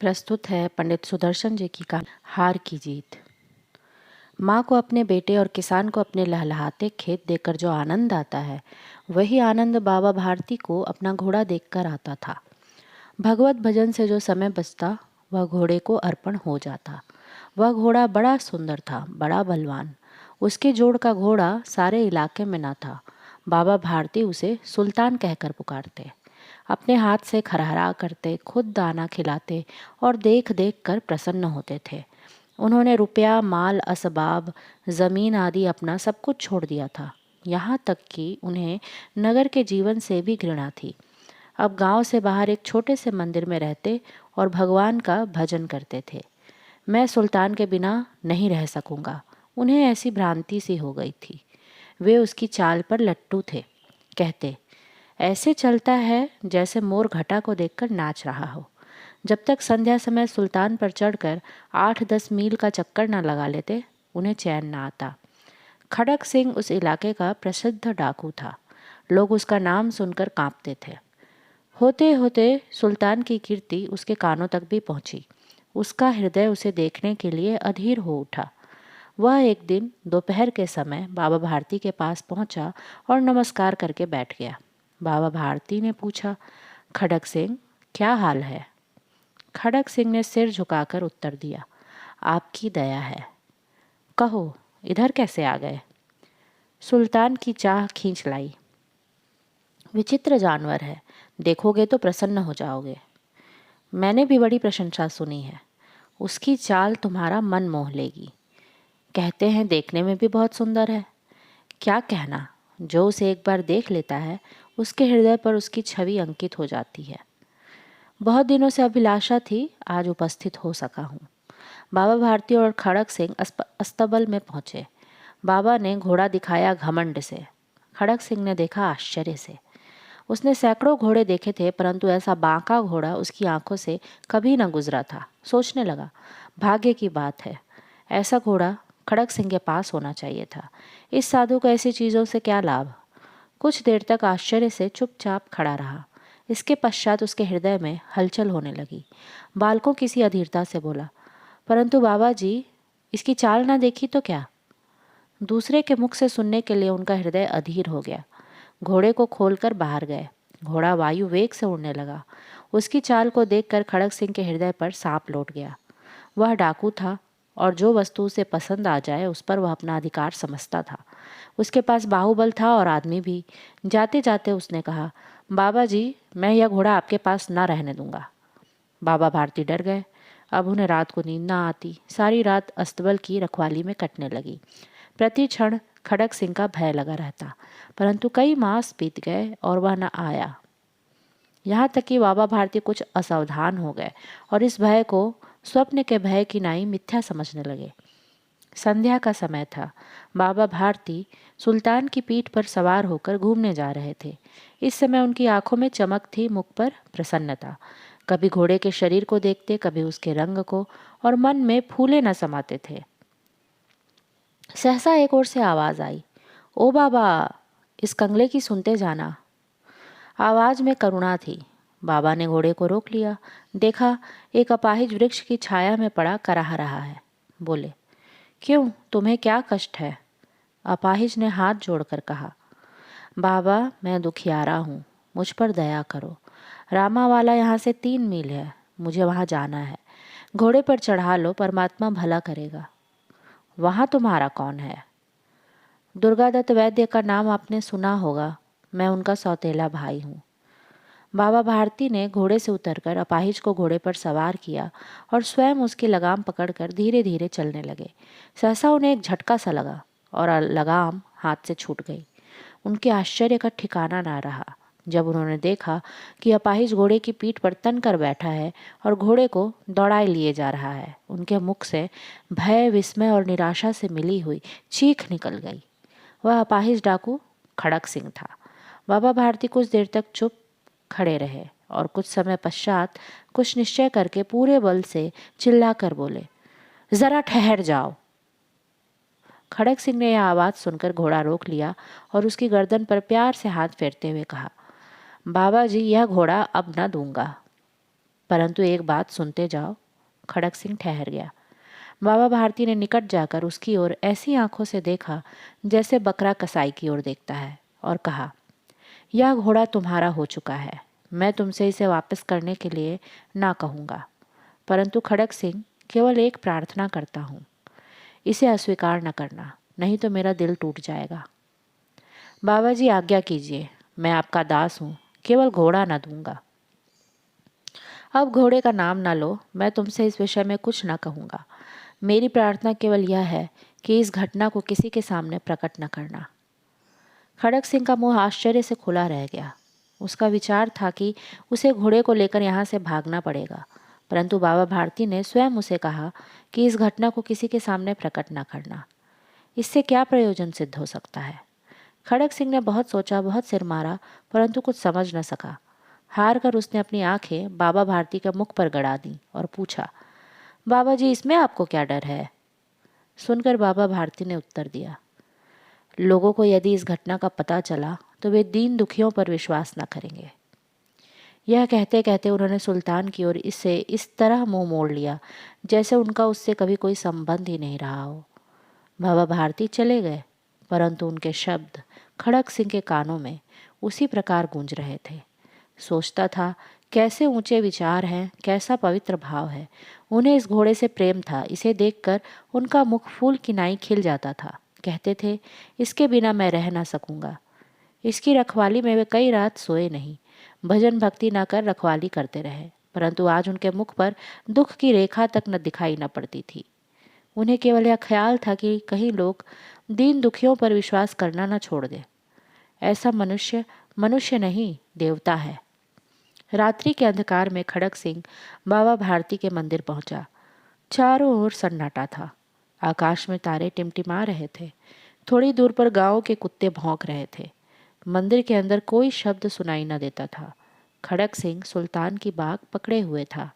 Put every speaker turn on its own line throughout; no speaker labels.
प्रस्तुत है पंडित सुदर्शन जी की कहानी हार की जीत। माँ को अपने बेटे और किसान को अपने लहलहाते खेत देखकर जो आनंद आता है, वही आनंद बाबा भारती को अपना घोड़ा देखकर आता था। भगवत भजन से जो समय बचता वह घोड़े को अर्पण हो जाता। वह घोड़ा बड़ा सुंदर था, बड़ा बलवान। उसके जोड़ का घोड़ा सारे इलाके में न था। बाबा भारती उसे सुल्तान कहकर पुकारते। अपने हाथ से खरहरा करते, खुद दाना खिलाते और देख देख कर प्रसन्न होते थे। उन्होंने रुपया, माल, असबाब, जमीन आदि अपना सब कुछ छोड़ दिया था। यहाँ तक कि उन्हें नगर के जीवन से भी घृणा थी। अब गांव से बाहर एक छोटे से मंदिर में रहते और भगवान का भजन करते थे। मैं सुल्तान के बिना नहीं रह सकूंगा, उन्हें ऐसी भ्रांति सी हो गई थी। वे उसकी चाल पर लट्टू थे। कहते, ऐसे चलता है जैसे मोर घटा को देखकर नाच रहा हो। जब तक संध्या समय सुल्तान पर चढ़कर 8-10 मील का चक्कर न लगा लेते, उन्हें चैन न आता। खड़क सिंह उस इलाके का प्रसिद्ध डाकू था। लोग उसका नाम सुनकर कांपते थे। होते होते सुल्तान की कीर्ति उसके कानों तक भी पहुंची। उसका हृदय उसे देखने के लिए अधीर हो उठा। वह एक दिन दोपहर के समय बाबा भारती के पास पहुंचा और नमस्कार करके बैठ गया। बाबा भारती ने पूछा, खड़क सिंह, क्या हाल है? खड़क सिंह ने सिर झुकाकर उत्तर दिया, आपकी दया है। कहो, इधर कैसे आ गए? सुल्तान की चाह खींच लाई। विचित्र जानवर है, देखोगे तो प्रसन्न हो जाओगे। मैंने भी बड़ी प्रशंसा सुनी है। उसकी चाल तुम्हारा मन मोह लेगी। कहते हैं देखने में भी बहुत सुंदर है। क्या कहना, जो उसे एक बार देख लेता है, उसके हृदय पर उसकी छवि अंकित हो जाती है। बहुत दिनों से अभिलाषा थी, आज उपस्थित हो सका हूँ। बाबा भारती और खड़क सिंह अस्तबल में पहुंचे। बाबा ने घोड़ा दिखाया घमंड से। खड़क सिंह ने देखा आश्चर्य से। उसने सैकड़ों घोड़े देखे थे, परंतु ऐसा बांका घोड़ा उसकी आंखों से कभी न गुजरा था। सोचने लगा, भाग्य की बात है, ऐसा घोड़ा खड़क सिंह के पास होना चाहिए था। इस साधु को ऐसी चीज़ों से क्या लाभ? कुछ देर तक आश्चर्य से चुपचाप खड़ा रहा। इसके पश्चात उसके हृदय में हलचल होने लगी। बालकों किसी अधीरता से बोला, परंतु बाबा जी, इसकी चाल ना देखी तो क्या? दूसरे के मुख से सुनने के लिए उनका हृदय अधीर हो गया। घोड़े को खोलकर बाहर गए। घोड़ा वायु वेग से उड़ने लगा। उसकी चाल को देखकर खड़क सिंह के हृदय पर सांप लौट गया। वह डाकू था और जो वस्तु उसे पसंद आ जाए उस पर वह अपना अधिकार समझता था। उसके पास बाहुबल था और आदमी भी। जाते जाते उसने कहा, बाबा जी, मैं यह घोड़ा आपके पास ना रहने दूंगा। बाबा भारती डर गए। अब उन्हें रात को नींद ना आती। सारी रात अस्तबल की रखवाली में कटने लगी। प्रति क्षण खड़क सिंह का भय लगा रहता, परंतु कई मास बीत गए और वह न आया। यहाँ तक कि बाबा भारती कुछ असावधान हो गए और इस भय को स्वप्न के भय की नाई मिथ्या समझने लगे। संध्या का समय था। बाबा भारती सुल्तान की पीठ पर सवार होकर घूमने जा रहे थे। इस समय उनकी आंखों में चमक थी, मुख पर प्रसन्नता। कभी घोड़े के शरीर को देखते, कभी उसके रंग को, और मन में फूले न समाते थे। सहसा एक ओर से आवाज आई, ओ बाबा, इस कंगले की सुनते जाना। आवाज में करुणा थी। बाबा ने घोड़े को रोक लिया। देखा, एक अपाहिज वृक्ष की छाया में पड़ा कराह रहा है। बोले, क्यों, तुम्हें क्या कष्ट है? अपाहिज ने हाथ जोड़कर कहा, बाबा, मैं दुखियारा हूँ, मुझ पर दया करो। रामावाला यहाँ से 3 मील है, मुझे वहाँ जाना है। घोड़े पर चढ़ा लो, परमात्मा भला करेगा। वहाँ तुम्हारा कौन है? दुर्गादत्त वैद्य का नाम आपने सुना होगा, मैं उनका सौतेला भाई हूँ। बाबा भारती ने घोड़े से उतरकर अपाहिज को घोड़े पर सवार किया और स्वयं उसकी लगाम पकड़कर धीरे धीरे चलने लगे। सहसा उन्हें एक झटका सा लगा और लगाम हाथ से छूट गई। उनके आश्चर्य का ठिकाना ना रहा जब उन्होंने देखा कि अपाहिज घोड़े की पीठ पर तन कर बैठा है और घोड़े को दौड़ाए लिए जा रहा है। उनके मुख से भय, विस्मय और निराशा से मिली हुई चीख निकल गई। वह अपाहिज डाकू खड़क सिंह था। बाबा भारती कुछ देर तक चुप खड़े रहे और कुछ समय पश्चात कुछ निश्चय करके पूरे बल से चिल्लाकर बोले, जरा ठहर जाओ। खड़क सिंह ने यह आवाज सुनकर घोड़ा रोक लिया और उसकी गर्दन पर प्यार से हाथ फेरते हुए कहा, बाबा जी, यह घोड़ा अब न दूंगा। परंतु एक बात सुनते जाओ। खड़क सिंह ठहर गया। बाबा भारती ने निकट जाकर उसकी ओर ऐसी आंखों से देखा जैसे बकरा कसाई की ओर देखता है, और कहा, यह घोड़ा तुम्हारा हो चुका है। मैं तुमसे इसे वापस करने के लिए ना कहूँगा, परंतु खड़क सिंह, केवल एक प्रार्थना करता हूँ, इसे अस्वीकार न करना, नहीं तो मेरा दिल टूट जाएगा। बाबा जी आज्ञा कीजिए, मैं आपका दास हूँ, केवल घोड़ा न दूंगा। अब घोड़े का नाम न लो, मैं तुमसे इस विषय में कुछ न कहूँगा। मेरी प्रार्थना केवल यह है कि इस घटना को किसी के सामने प्रकट न करना। खड़क सिंह का मुंह आश्चर्य से खुला रह गया। उसका विचार था कि उसे घोड़े को लेकर यहाँ से भागना पड़ेगा, परंतु बाबा भारती ने स्वयं उसे कहा कि इस घटना को किसी के सामने प्रकट न करना। इससे क्या प्रयोजन सिद्ध हो सकता है? खड़क सिंह ने बहुत सोचा, बहुत सिर मारा, परंतु कुछ समझ न सका। हार कर उसने अपनी आंखें बाबा भारती के मुख पर गड़ा दी और पूछा, बाबा जी, इसमें आपको क्या डर है? सुनकर बाबा भारती ने उत्तर दिया, लोगों को यदि इस घटना का पता चला तो वे दीन दुखियों पर विश्वास न करेंगे। यह कहते कहते उन्होंने सुल्तान की ओर इससे इस तरह मुंह मोड़ लिया जैसे उनका उससे कभी कोई संबंध ही नहीं रहा हो। बाबा भारती चले गए, परंतु उनके शब्द खड़क सिंह के कानों में उसी प्रकार गूंज रहे थे। सोचता था, कैसे ऊंचे विचार हैं, कैसा पवित्र भाव है। उन्हें इस घोड़े से प्रेम था। इसे देखकर उनका मुख फूल की नाई खिल जाता था। कहते थे, इसके बिना मैं रह ना सकूंगा। इसकी रखवाली में वे कई रात सोए नहीं, भजन भक्ति न कर रखवाली करते रहे, परंतु आज उनके मुख पर दुख की रेखा तक न दिखाई न पड़ती थी। उन्हें केवल यह ख्याल था कि कहीं लोग दीन दुखियों पर विश्वास करना न छोड़ दें। ऐसा मनुष्य मनुष्य नहीं, देवता है। रात्रि के अंधकार में खड़क सिंह बाबा भारती के मंदिर पहुंचा। चारों ओर सन्नाटा था। आकाश में तारे टिमटिमा रहे थे। थोड़ी दूर पर गांव के कुत्ते भौंक रहे थे। मंदिर के अंदर कोई शब्द सुनाई न देता था। खड़क सिंह सुल्तान की बाग पकड़े हुए था।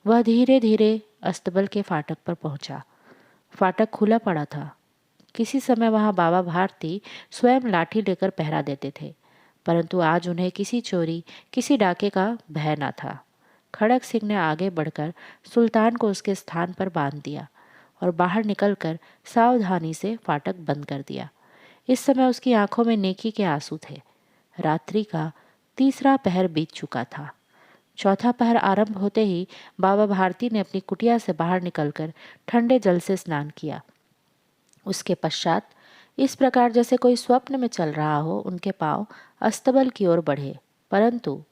वह धीरे धीरे अस्तबल के फाटक पर पहुंचा। फाटक खुला पड़ा था। किसी समय वहां बाबा भारती स्वयं लाठी लेकर पहरा देते थे, परंतु आज उन्हें किसी चोरी, किसी डाके का भय न था। खड़क सिंह ने आगे बढ़कर सुल्तान को उसके स्थान पर बांध दिया और बाहर निकलकर सावधानी से फाटक बंद कर दिया। इस समय उसकी आंखों में नेकी के आंसू थे। रात्रि का तीसरा पहर बीत चुका था। चौथा पहर आरंभ होते ही बाबा भारती ने अपनी कुटिया से बाहर निकलकर ठंडे जल से स्नान किया। उसके पश्चात इस प्रकार जैसे कोई स्वप्न में चल रहा हो, उनके पांव अस्तबल की ओर बढ़े, परंतु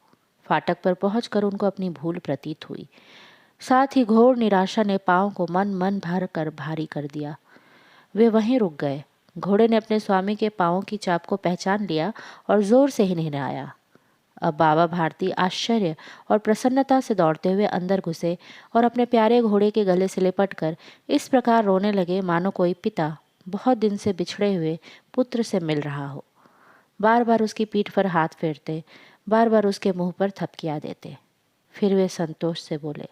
फाटक पर पहुंचकर उनको अपनी भूल प्रतीत हुई। साथ ही घोर निराशा ने पांव को मन मन भर कर भारी कर दिया। वे वहीं रुक गए। घोड़े ने अपने स्वामी के पांवों की चाप को पहचान लिया और जोर से हिनहिनाया। अब बाबा भारती आश्चर्य और प्रसन्नता से दौड़ते हुए अंदर घुसे और अपने प्यारे घोड़े के गले से लिपटकर इस प्रकार रोने लगे मानो कोई पिता बहुत दिन से बिछड़े हुए पुत्र से मिल रहा हो। बार बार उसकी पीठ पर हाथ फेरते, बार बार उसके मुंह पर थपकियां देते। फिर वे संतोष से बोले,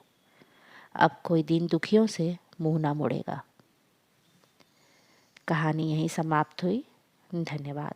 अब कोई दीन दुखियों से मुंह ना मोड़ेगा। कहानी यहीं समाप्त हुई। धन्यवाद।